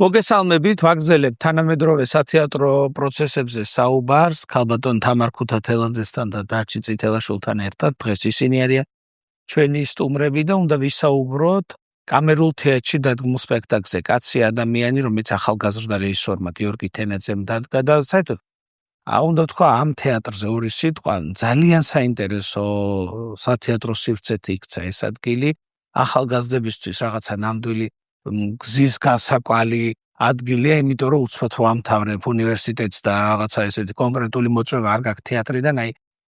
მოგესალმებით, ვაგრძელებთ თანამედროვე სათეატრო პროცესებზე საუბარს ქალბატონ თამარ ქუთათელაძესთან და დაჩი წითელაშვილთან ერთად. დღეს ისინი არიან ჩვენი სტუმრები და უნდა ვისაუბროთ კამერულ თეატრში დადგმულ სპექტაკლზე კაცი ადამიანი, რომელიც ახალგაზრდა რეჟისორმა გიორგი თენაძემ დადგა და საერთოდ უნდა ვთქვა ამ თეატრზე ორი სიტყვა ძალიან საინტერესო სათეატრო სივრცეთი იქცა ეს ადგილი ახალგაზრდებისთვის რაღაცა ნამდვილი გზის გასაკვალი ადგილია, იმიტომ რომ უცბად რომ ამთავრებ უნივერსიტეტს და რაღაცა ესეთი კონკრეტული მოწვევა არ გაქვს თეატრიდან, აი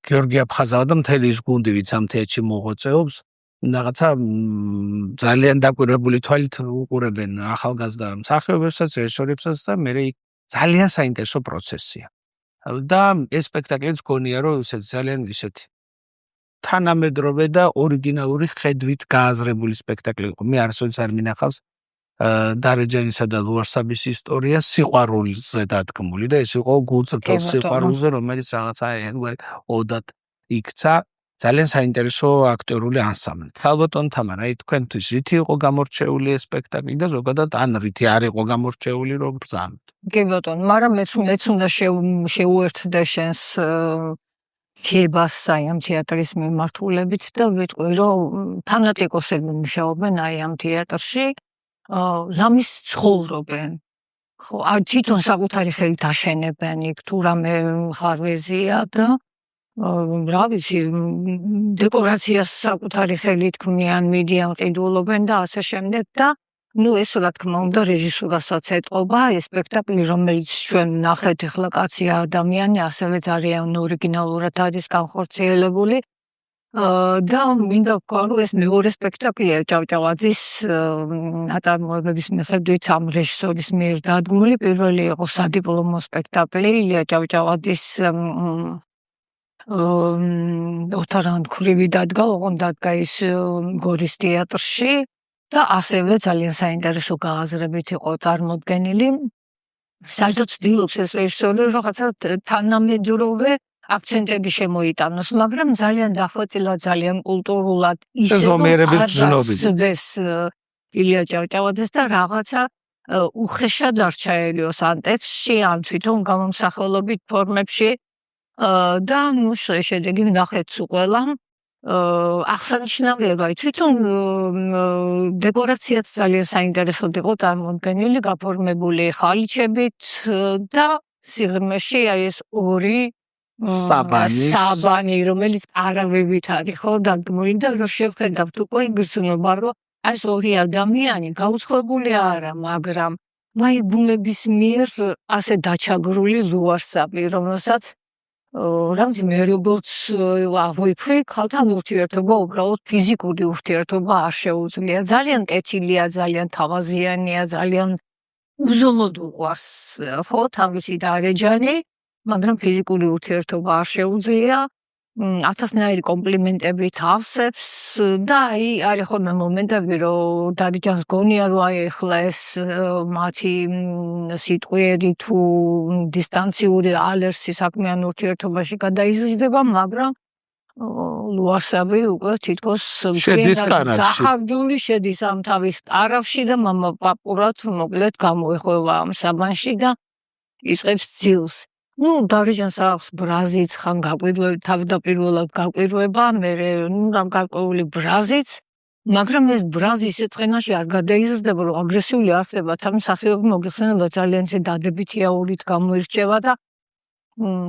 გიორგი აფხაზავა და მთელი ის გუნდი, ვინც ამ თეატრში მოღვაწეობს, რაღაცა ძალიან დაკვირვებული თვალით უყურებენ ახალგაზრდა მსახიობებსაც, რეჟისორებსაც და მე ძალიან საინტერესო პროცესია. და ეს სპექტაკლიც გონია რომ ძალიან ისეთი თანამედროვე და ორიგინალური ხედვით გააზრებული სპექტაკლი იყო. მე არასოდეს არ მინახავს დარეჯანისა და ლუარსაბის ისტორია სიყვარულზე დადგმული და ეს იყო გულწრფელ სიყვარულზე, რომელიც რაღაცა ოდად იქცა. ძალიან საინტერესო აქტორული ანსამბლი. ქალბატონ თამარ, აი თქვენთვის რითი იყო გამორჩეული ეს სპექტაკლი და ზოგადად ან რითი არ იყო გამორჩეული, რომ ბრძანოთ? კი ბატონო, მაგრამ მეც უნდა შეუერთდე შენს ქებას ამ თეატრის მიმართულებით და ვიტყვი, რომ ფანატიკოსები მუშაობენ აი ამ თეატრში, ლამის ცხოვრობენ. ხო, თვითონ საკუთარი ხელით აშენებენ იქ თუ რამე ხარვეზია და რა ვიცი, დეკორაციას საკუთარი ხელით ქმნიან, მიდიან, ყიდულობენ და ასე შემდეგ და ეს რა თქმა უნდა რეჟისურასაც ეტყობა ეს სპექტაკლი, რომელიც ჩვენ ნახეთ ახლა კაცი ადამიანი, ასევე ძალიან ორიგინალურად არის განხორციელებული. და მინდა ვთქვა, რომ ეს მეორე სპექტაკლია ჭავჭავაძის აწარმოებების მიხედვით ამ რეჟისორის მიერ დადგმული. პირველი იყო სადიპლომო სპექტაკლი ილია ჭავჭავაძის ოთარან ქრივი დადგა, ოღონდ დადგა ის გორის თეატრში და ასევე ძალიან საინტერესო გააზრებით იყო წარმოდგენილი. საერთოდ ცდილობს ეს რეჟისორი რაღაცა თანამედროვე აქცენტები შემოიტანოს, მაგრამ ძალიან დახვეწილად, ძალიან კულტურულად ისე ილია ჭავჭავაძეს და რაღაცა უხეშად არ ჩაერიოს ან ტექსტში, ან თვითონ გამომსახველობით ფორმებში და შედეგი ნახეთ ყველა. აღსანიშნავია, თვითონ დეკორაციაც ძალიან საინტერესოდ იყო წარმოდგენილი, გაფორმებული ხალიჩებით და სიღრმეში აი ეს ორი საბანი, რომელიც არავებით არის ხო დადგმული და რომ შევხედავთ უკვე იგრძნობა, რომ ეს ორი ადამიანი გაუცხოებული არა, მაგრამ აი ბუნების მიერ ასე დაჩაგრული ლუარსაბი, რომელსაც რა ვიცი, მე როგორც აღვიქვი, ქალთან ურთიერთობა უბრალოდ ფიზიკური ურთიერთობა არ შეუძლია. ძალიან კეთილია, ძალიან თავაზიანია, ძალიან უზომოდ უყვარს ხო თავისი დარეჯანი, მაგრამ ფიზიკური ურთიერთობა არ შეუძლია. ათასნაირი კომპლიმენტები თავსებს და არის ხოლმე მომენტები, რომ დარეჯანს გონია, რომ აი ახლა ეს მათი სიტყვიერი თუ დისტანციური ალერსი საქმიან ურთიერთობაში გადაიზრდება, მაგრამ ლუარსაბი უკვე თითქოს დახარჯული შედის ამ თავის კარავში და მამაპაპურად მოკლედ გამოეხვევა ამ საბანში და იწყებს ძილს. დარეჯანს აქვს ბრაზიც, ხან თავდაპირველად გაკვირვება, მერე რამ გარკვეული ბრაზიც, მაგრამ ეს ბრაზი ისეთ ყენაში არ გადაიზრდება, რომ აგრესიული არ ხდება, თან მსახიობი მოგეხსენება ძალიან ისე დადებითი აურით გამოირჩევა და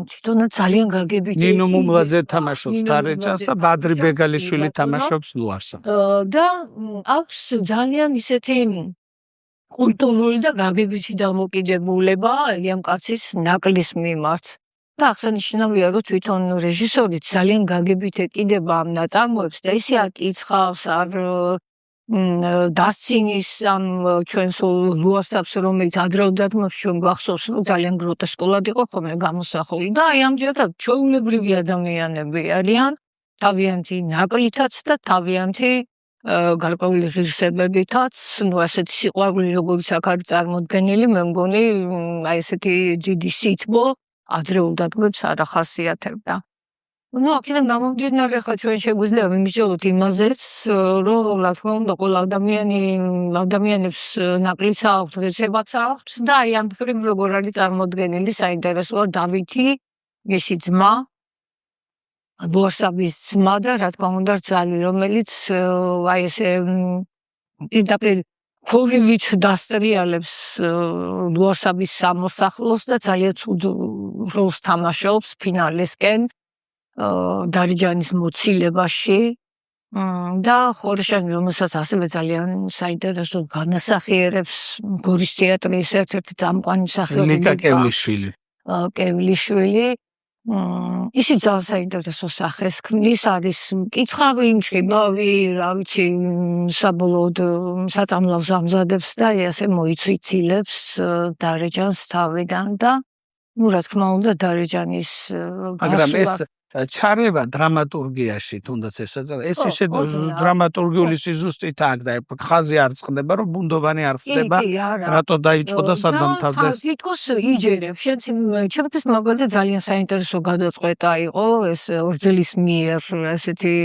თვითონაც ძალიან გაგებითი. ნინო მუმლაძე თამაშობს დარეჯანს და ბადრი ბეგალიშვილი თამაშობს ლუარსაბს. და აქვს ძალიან ისეთი კულტურული და გაგებითი დამოკიდებულება ამ კაცის ნაკლის მიმართ. და აღსანიშნავია, რომ თვითონ რეჟისორიც ძალიან გაგებით ეკიდება ამ ნაწარმოებს და ისე არ კიცხავს, არ დასცინის ამ ჩვენს ლუარსაბს, რომელიც ადრეულად ჩვენ გვახსოვს, რომ ძალიან გროტესკულად იყო ხოლმე გამოსახული და აი ამჯერად ჩვეულებრივი ადამიანები არიან, თავიანთი ნაკლითაც და თავიანთი გარკვეული ღირსებებითაც, ასეთი სიყვარული როგორც აქ არის წარმოდგენილი, მე მგონი აი ესეთი დიდი სითბო ადრეულ დადგმებს არ ახასიათებდა. ну, აქედან გამომდინარე, ხა ჩვენ შეგვიძლია ვიმსჯელოთ იმაზეც, რომ რა თქმა უნდა, ყველა ადამიანებს ნაკლიც აქვს, ღირსებაც აქვს და აი ამ მხრივ როგორ არის წარმოდგენილი საინტერესოა დავითი, მისი ძმა, ბორსაბის ძმა და რა თქმა უნდა რძალი, რომელიც აი ესე პირდაპირ ხურივით დასტრიალებს ბორსაბის სამოსახლოს და ძალიან ცუდ როლს თამაშობს ფინალისკენ დარიჯანის მოცილებაში და ხორეშანი, რომელსაც ასევე ძალიან საინტერესო განასახიერებს გორის თეატრის ერთ-ერთი წამყვანი მსახიობი ლიკა კევლიშვილი. კევლიშვილი. ისიც ძალიან საინტერესო სახეს ქმნის, არის მკითხავი, მჭიდავი, რა ვიცი, საბოლოოდ საწამლავს ამზადებს და ასე მოიცრიცილებს დარეჯანს თავიდან და ну, რა თქმა უნდა, დარეჯანის მაგრამ ეს ჩარევა დრამატურგიაში თუნდაც ეს ისე დრამატურგიული სიზუსტით აქ და ხაზი არ წყდება, რომ ბუნდოვანი არ ხდება, რატო დაიწყო და სადამ თავდეს. თითქოს იჯერებს. ჩემთვის მაგალითად ძალიან საინტერესო გადაწყვეტა იყო ეს ორძელის მიერ ესეთი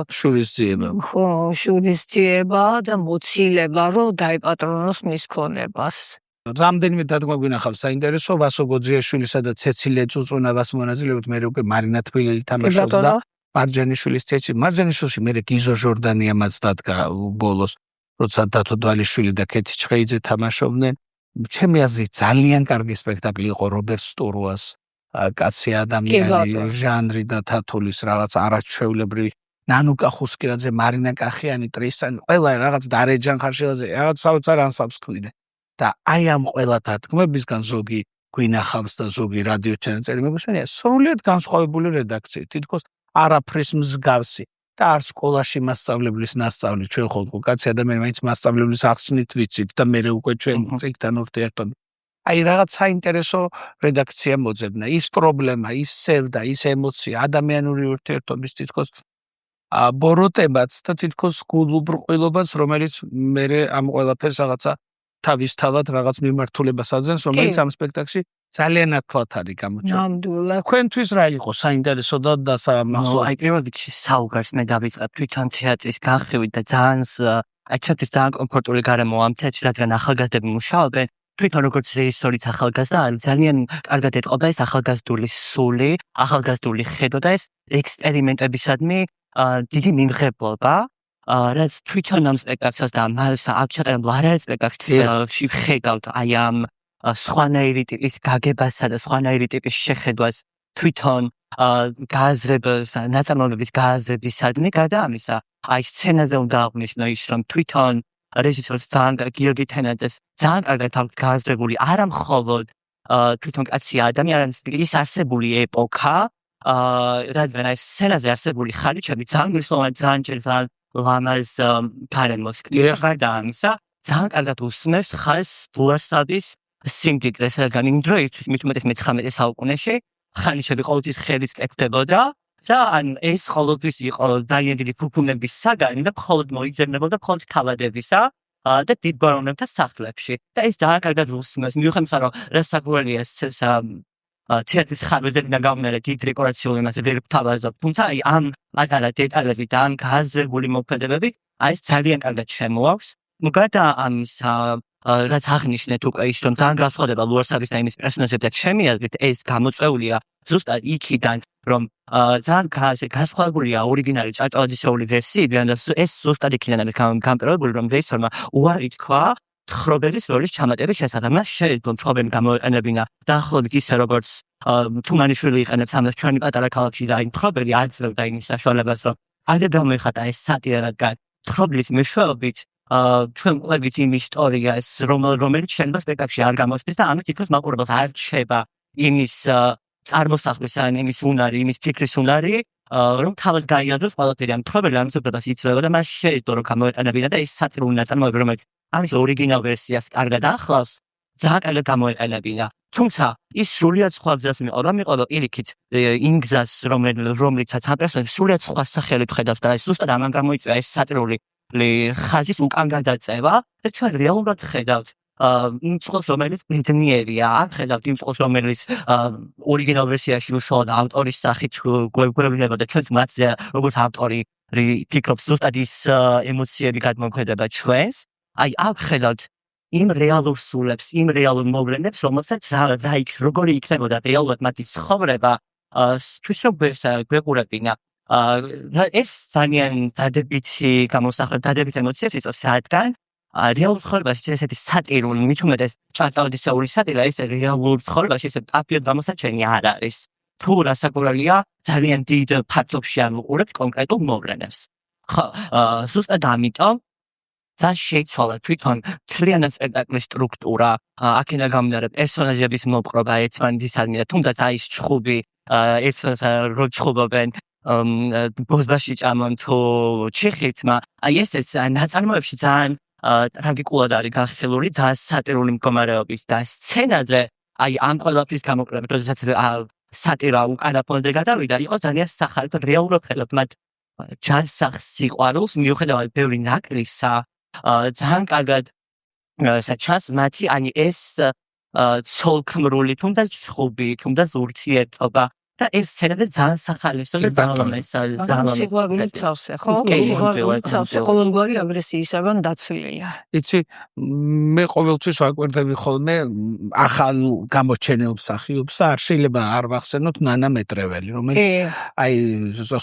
შურისძიება. ხო, შურისძიება და მოცილება, რომ დაიპატრონოს მის ქონებას. რამდენიმე დადგმა გვინახავს საინტერესო ვასო გოძიაშვილისა და ცეცილია წუწუნავას მონაწილეობით მე უკვე მარინა თბილელი თამაშობდა მარჯანიშვილის ცეცი მარჯანიშვილში მე გიზო ჟორდანიამაც დადგა ბოლოს როცა დათო დვალიშვილი და კეთი ჩხეიძე თამაშობდნენ ჩემი აზრით ძალიან კარგი სპექტაკლი იყო რობერტ სტურუას კაცი ადამიანი ჟანრი და თათულის რაღაც არაჩვეულებრივი ნანუკა ხუსკილაძე მარინა კახიანი ტრისანი ყველა რაღაც დარეჯან ხარშილაძე რაღაც საოცარ ანსამბლს ქმნიდნენ და აი ამ ყველა დადგმებისგან ზოგი გვინახავს და ზოგი რადიო ჩანაწერი მეგუსმენია სრულიად განსხვავებული რედაქციით თითქოს არაფრის მსგავსი და არ სკოლაში მასწავლებლის ნასწავლი ჩვენ ხოლმე კაცი ადამიანი მაინც მასწავლებლის ახსნით ვიცით და მე უკვე ჩვენ წიგთან ურთიერთობ აი რაღაც საინტერესო რედაქცია მოძებნა ის პრობლემა ის სევდა ის ემოცია ადამიანური ურთიერთობის თითქოს ბოროტებაც და თითქოს გულუბრყვილობაც რომელიც მე ამ ყველაფერს რაღაცა თავისთავად რაღაც მიმართულებას აძლევს, რომელიც ამ სპექტაკლში ძალიან ათლათ არის გამოჩენილი. ნამდვილად. თქვენთვის რა იყო საინტერესო და სამახსოვრო? აი პირველ რიგში საუბარს მე დავიწყებ თვითონ თეატრის განხილვით და ძალიან ჩემთვის ძალიან კომფორტული გარემო ამ თეატრში, რადგან ახალგაზრდები მუშაობენ. თვითონ როგორც რეჟისორიც ახალგაზრდა არის, ძალიან კარგად ეტყობა ეს ახალგაზრდული სული, ახალგაზრდული ხედვა და ეს ექსპერიმენტებისადმი დიდი მიმღებლობა. რაც თვითონ ამ სპექტაკლს და მას აქ ჩატარებულ არაერთ სპექტაკლში ხედავთ აი ამ სხვანაირი ტიპის გაგებასა და სხვანაირი ტიპის შეხედვას თვითონ გააზრებას ნაწარმოებების გააზრებისადმი გარდა ამისა აი სცენაზე უნდა აღნიშნო ის რომ თვითონ რეჟისორს ძალიან გიორგი თენაძეს ძალიან კარგად აქვს გააზრებული არა მხოლოდ თვითონ კაცი ადამიანის ის არსებული ეპოქა რადგან აი სცენაზე არსებული ხარიჩები ძალიან მნიშვნელოვანი ძალიან ლამაზ გარემოს ქმნის და ამისა ძალიან კარგად უსმენს ხალხს ბურსაბის სიმდიდრეს რადგან იმ დროისთვის მით უმეტეს მე-19 საუკუნეში ხალიჩები ყოველთვის ხელის კეთდებოდა და ან ეს ყოველთვის იყო ძალიან დიდი ფუფუნების საგანი და მხოლოდ მოიძებნებოდა მხოლოდ თავადებისა და დიდ ბარონებთა სახლებში და ეს ძალიან კარგად უსმენს მიუხედავად რომ რასაკვირველია თეატრის ხარვედებიდან გამომდინარე დიდ დეკორაციული მასე ვერ ვთავაზობ თუმცა აი ამ პატარა დეტალები და ამ გააზრებული მოქმედებები აი ეს ძალიან კარგად შემოაქვს გარდა ამისა რაც აღნიშნეთ უკვე ის რომ ძალიან განსხვავდება ლუარსაბის და იმის პერსონაჟები და ჩემი აზრით ეს გამოწვეულია ზუსტად იქიდან რომ ძალიან განსხვავებულია ორიგინალი ჭავჭავაძისეული ვერსიიდან და ეს ზუსტად იქიდან არის გამპირობებული რომ რეჟისორმა უარი თქვა თხრობების როლის ჩამატების შესახებ მას შეიძლება თხრობები გამოეყენებინა დაახლოებით ისე როგორც თუმანიშვილი იყენებს ამას ჩვენი პატარა ქალაქში და აი თხრობები აძლევდა იმის საშუალებას რომ არ გამოიხატა ეს სატირა რადგან თხრობლის მეშვეობით ჩვენ ყვებით იმ ისტორიას რომელიც შეიძლება სპექტაკლში არ გამოსცეს და ამით თითქოს მაყურებელს არ რჩება იმის წარმოსახვის ან იმის უნარი იმის ფიქრის უნარი რომ თავად გაიაზროს ყველაფერი ამ თხრობელი ამ სიტყვას იწვევა და მას შეიძლება რომ გამოეყენებინა და ეს სატირული ნაწარმოები რომელიც ამის ორიგინალ ვერსიას კარგად ახლავს ძალიან კარგად გამოეყენებინა თუმცა ის სრულიად სხვა გზას მიყოლა პირიქით იმ გზას რომლითაც ამ პერსონაჟს სრულიად სხვა სახელით ხედავს და ეს ზუსტად ამან გამოიწვია ეს სატირული ხაზის უკან გადაწევა და ჩვენ რეალურად ხედავთ იმ წყალს რომელიც ბედნიერია არ ხედავთ იმ წყალს რომელიც ორიგინალ ვერსიაში უშუალოდ ავტორის სახით გვეუბნება და ჩვენც მათზე როგორც ავტორი ფიქრობს ზუსტად ის ემოციები გადმოგვხვდება ჩვენს აი აქ ხედავთ იმ რეალურ სულებს იმ რეალურ მოვლენებს რომელსაც როგორი იქნებოდა რეალურად მათი ცხოვრება თვის რომ გვეყურებინა ეს ძალიან დადებითი დადებითი ემოციებს იწვევს რადგან რეალურ ცხოვრებაში ესეთი სატირული მით უმეტეს ჭარტაოდისეური სატირა ეს რეალურ ცხოვრებაში ესე აკლიოდ გამოსაჩენი არ არის თუ რასაკვირველია ძალიან დიდ ფართობში არ ვუყურებთ კონკრეტულ მოვლენებს ხო ზუსტად ამიტომ ძალიან შეიცვალა თვითონ მთლიანად სპექტაკლის სტრუქტურა აქედან გამომდინარე პერსონაჟების მოპყრობა ერთმანეთისადმი და თუნდაც აი ეს ჩხუბი ერთმანეთს რო ჩხუბობენ ბოზბაში ჭამონ თუ ჩიხითმა აი ესეც ნაწარმოებში ძალიან ტრაგიკულად არის განხილული ძალიან სატირული მდგომარეობის და სცენაზე აი ამ ყველაფრის გამოკვლევით როდესაც სატირა უკანა ფონზე გადავიდა იყო ძალიან სახალხო და რეალურად ხედავთ მათ ჯანსაღ სიყვარულს მიუხედავად ბევრი ნაკლისა ძალიან კარგად ჩანს მათი ani ეს ცოლქმრული თუნდაც ჩხუბი თუნდაც ურთიერთობა და ეს სცენაზე ძალიან სახალისო და ძალიან სიყვარული ცავსე ხო ყოველგვარი აგრესიისაგან დაცვლილია იცი მე ყოველთვის ვაკვირდები ხოლმე ახალ გამოჩენილ მსახიობს და არ შეიძლება არ ვახსენოთ ნანა მეტრეველი რომელიც აი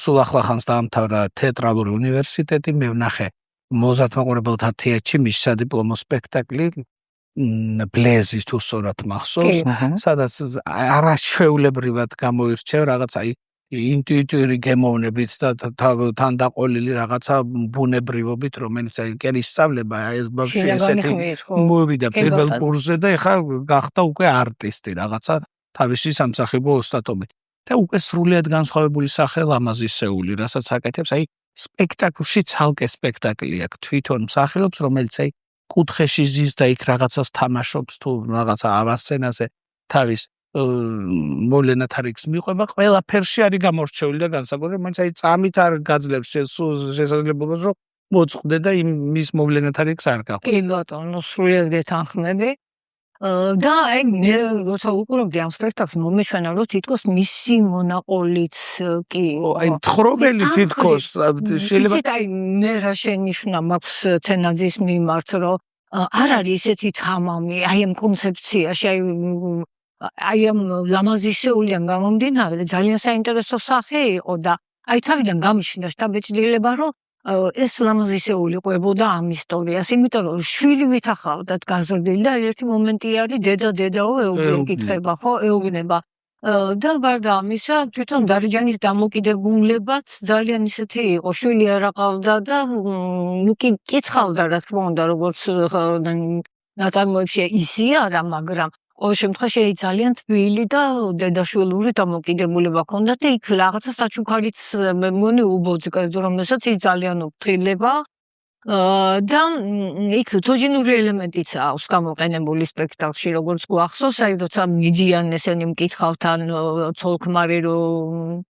სულ ახლახანს დაამთავრა თეატრალური უნივერსიტეტი მე ვნახე მოზარდმაყურებელთა თეატრში მის სადიპლომო სპექტაკლი ბლეზი თუ სწორად მახსოვს სადაც არაჩვეულებრივად გამოირჩევა რაღაც აი ინტუიტიური გემოვნებით და თან დაყოლილი რაღაცა ბუნებრივობით რომელიც აი კერისწავლება ეს ბავშვი ესეთი მოვიდა პირველ კურსზე და ეხლა გახდა უკვე არტისტი რაღაცა თავისი სამსახიობო ოსტატობით და უკვე სრულიად განსხვავებული სახე ლამაზისეული რასაც აკეთებს აი სპექტაკლში ცალკე სპექტაკლი აქვს თვითონ მსახიობს რომელიც აი კუთხეში ზის და იქ რაღაცას თამაშობს თუ რაღაცა ავასცენაზე თავის მოვლენად არის მიყვება ყველაფერში არის გამორჩეული და განსაკუთრებით მაინც აი წამით არ გაძლევს შესაძლებლობას რომ მოწყდე და მის მოვლენად არის არ გაყვე კი ბატონო სრულიად გეთანხმები და აი მე როცა უყურებდი ამ სპექტაკლს მომეჩვენა რომ თითქოს მისი მონაყოლიც კი აი თხრობელი თითქოს შეიძლება აი მე რა შენიშნა მაქვს თენაძის მიმართ რომ არ არის ისეთი თამამი აი ამ კონცეფციაში აი ამ ლამაზისეულიდან გამომდინარე ძალიან საინტერესო სახე იყო და აი თავიდან გამიშინა შთაბეჭდილება რომ ეს ლამაზისეული ყვებოდა ამ ისტორიას იმიტომ რომ შვილი ვითახავდათ გაზრდილი და ერთი მომენტი არის დედაო ეუბნება ხო ეუბნება და გარდა ამისა თვითონ დარეჯანის დამოკიდებულებაც ძალიან ისეთი იყო შვილი არ აყავდა და კიცხავდა რა თქმა უნდა როგორც ნაწარმოებში ისე არა მაგრამ ყოველ შემთხვევაში ძალიან თბილი და დედაშვილური დამოკიდებულება ჰქონდა და იქ რაღაცა საჩუქარიც მე მგონი უბოძგა რომელსაც ის ძალიან უფრთხილება და იქ თოჯინური ელემენტიც აქვს გამოყენებული სპექტაკლში როგორც გვახსოვს აი როცა მიდიან ესენი მკითხავთან ცოლქმარი რომ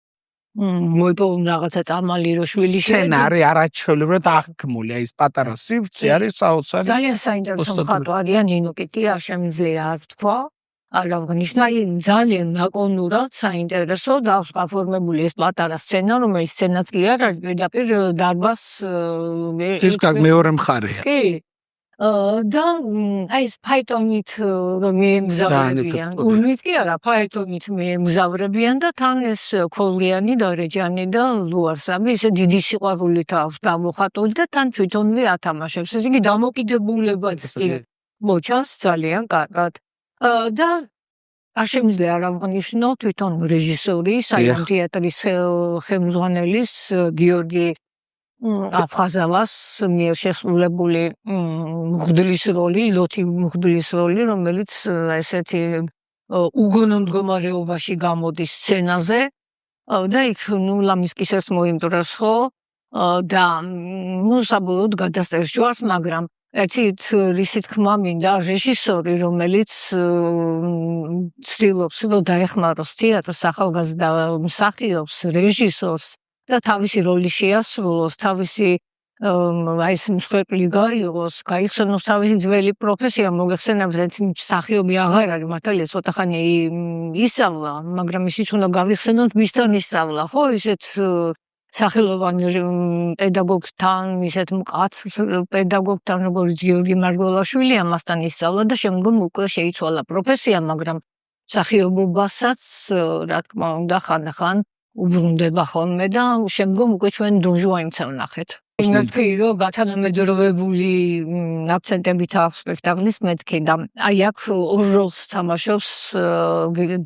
მოიპოვონ რაღაცა წამალი რო შვილი სცენარი არაჩვეულებრივად აღქმული აი ეს პატარა სივრცე არის საოცარი ძალიან საინტერესო მხატვარია ნინო კიტია შემიძლია არ ვთქვა არ აღნიშნა აი ძალიან ნაკონურად საინტერესო და გაფორმებული ეს პატარა სცენა რომელიც სცენაც კი არ არის პირდაპირ დარბას ეს მეორე მხარეა კი და აი ეს ფაიტონით რომ მიემგზავრებიან ურმით კი არა ფაიტონით მიემგზავრებიან და თან ეს ქოლგიანი და რეჯანი და ლუარსაბი ესე დიდი სიყვარულით აქვს გამოხატული და თან თვითონვე ათამაშებს ესე იგი დამოკიდებულებაც მოჩანს ძალიან კარგად და არ შემიძლია არ აღნიშნო თვითონ რეჟისორი საიმონ თეატრის ხელმძღვანელის გიორგი აფხაზავას მიერ შესრულებული მღვდლის როლი, ლოთი მღვდლის როლი, რომელიც ესეთი უგონო მდგომარეობაში გამოდის სცენაზე და იქ ლამისკის ერთ მოიმტრას ხო და საბოლოოდ გადასწერს ჯვარს, მაგრამ ერთით რისი თქმა მინდა რეჟისორი, რომელიც ცდილობს რომ დაეხმაროს თეატრს, ახალგაზრდა მსახიობს, რეჟისორს და თავისი როლი შეასრულოს, თავისი აი ეს მსხვერპლი გაიღოს, გაიხსენოს თავისი ძველი პროფესია, მოგეხსენებათ, მსახიობი აღარ არის, მართალია ცოტა ხანი ისწავლა, მაგრამ ისიც უნდა გავიხსენოთ, ვისთან ისწავლა, ხო, ისეთ სახელოვან პედაგოგთან, ისეთ მკაც პედაგოგთან, როგორც გიორგი მარგველაშვილი, ამასთან ისწავლა და შემდგომ უკვე შეიცვალა პროფესია, მაგრამ მსახიობობასაც, რა თქმა უნდა, ხანდახან უბრუნდება ხოლმე და შემდგომ უკვე ჩვენ დონჟუანიც ვნახეთ. იმათქვი, რომ გათანამედროვებული აქცენტებით აქვს სპექტაკლის მეთქი და აი აქ ორ როლს თამაშობს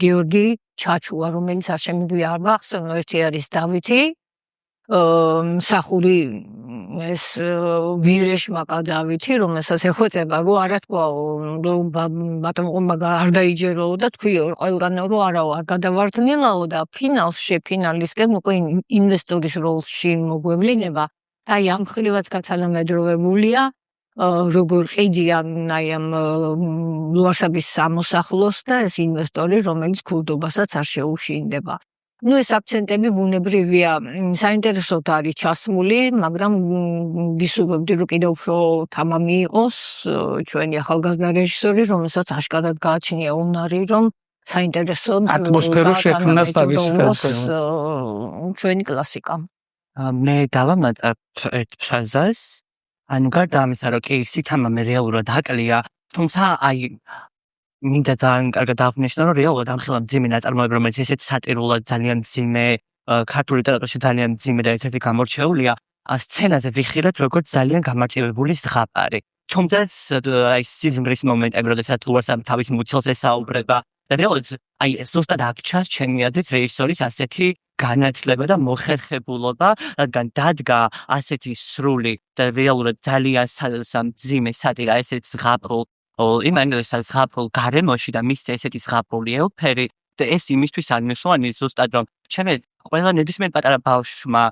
გიორგი ჩაჩუა, რომელიც არ შემიძლია არ ვახსენო, ერთი არის დავითი, მსახური ეს ვირეშმაკა დავითი, რომელსაც ეხვეწება, რომ არა თქვაო, რომ ბატონყმა არ დაიჯეროო და თქვიო ყველგანო, რომ არაო, არ გადავარდნილაო და ფინალისკენ უკვე ინვესტორის როლში მოგვევლინება. აი ამ ხრივად გათანამედროვებულია, როგორ ყიდია აი ამ ლუარსაბის სამოსახლოს და ეს ინვესტორი, რომელიც ქურდობასაც არ შეუშინდება. ნუ ეს აქცენტები ბუნებრივია, საინტერესოდ არის ჩასმული, მაგრამ ვისურვებდი, რომ კიდევ უფრო თამამი იყოს ჩვენი ახალგაზრდა რეჟისორი, რომელსაც აშკარად გააჩნია უნარი, რომ საინტერესოდ ატმოსფერო შექმნას თავის ხელს. ჩვენი კლასიკა. მე დავამატებ ერთ ფრაზას, ანუ გარდა ამისა, რომ კი სითამამე რეალურად აკლია, თუმცა აი მინდა ძალიან კარგად აღნიშნო, რომ რეალურად ამხელა მძიმე ნაწარმოები, რომელიც ესეც სატირულად ძალიან მძიმე, ქართული ლიტერატურაში ძალიან მძიმე და ერთ-ერთი გამორჩეულია, სცენაზე ვიხილეთ, როგორც ძალიან გამარტივებული ზღაპარი. თუმცა აი სიზმრის მომენტები, როდესაც ლუარსაბი თავის მუცელს ესაუბრება და რეალურად აი ზუსტად აქ ჩანს ჩემი აზრით რეჟისორის ასეთი განათლება და მოხერხებულობა, რადგან დადგა ასეთი სრული და რეალურად ძალიან მძიმე სატირა ესეც ზღაპრულ იმ ანგლისურ ზღაპრულ გარემოში და მისცა ესეთი ზღაპრული ელფერი და ეს იმისთვის არ მნიშვნელოვანია ზუსტად რომ ჩემი ყველა ნებისმიერ პატარა ბავშვმა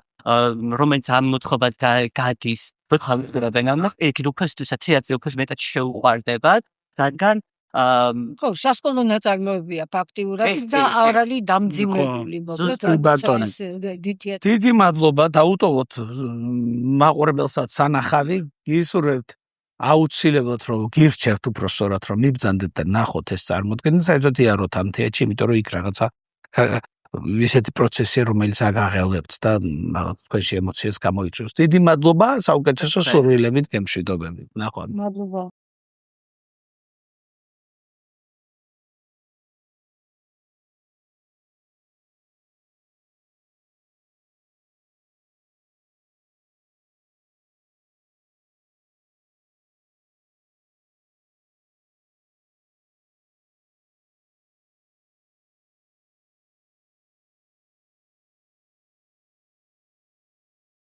რომელიც ამ მოთხოვას გადის ვიხავებენ ამას იქ უფასთვისაც თეატრი უფრო მეტად შეუყვარდება რადგან ხო, სასკოლო ნაწარმოებია ფაქტიურად და არ არის დამძიმებული, დიდი მადლობა, დაუტოვოთ მაყურებელსაც სანახავი, გისურვებთ აუცილებლად რომ გირჩევთ უფრო სწორად რომ მიბრძანდეთ და ნახოთ ეს წარმოდგენა, საერთოდ იაროთ ამ თეატრში, იმიტომ რომ იქ რაღაცა ისეთი პროცესია, რომელიც აგაღელებთ და თქვენში ემოციას გამოიწვევს. დიდი მადლობა, საუკეთესო სურვილებით გემშვიდობებით. ნახვამდის. მადლობა.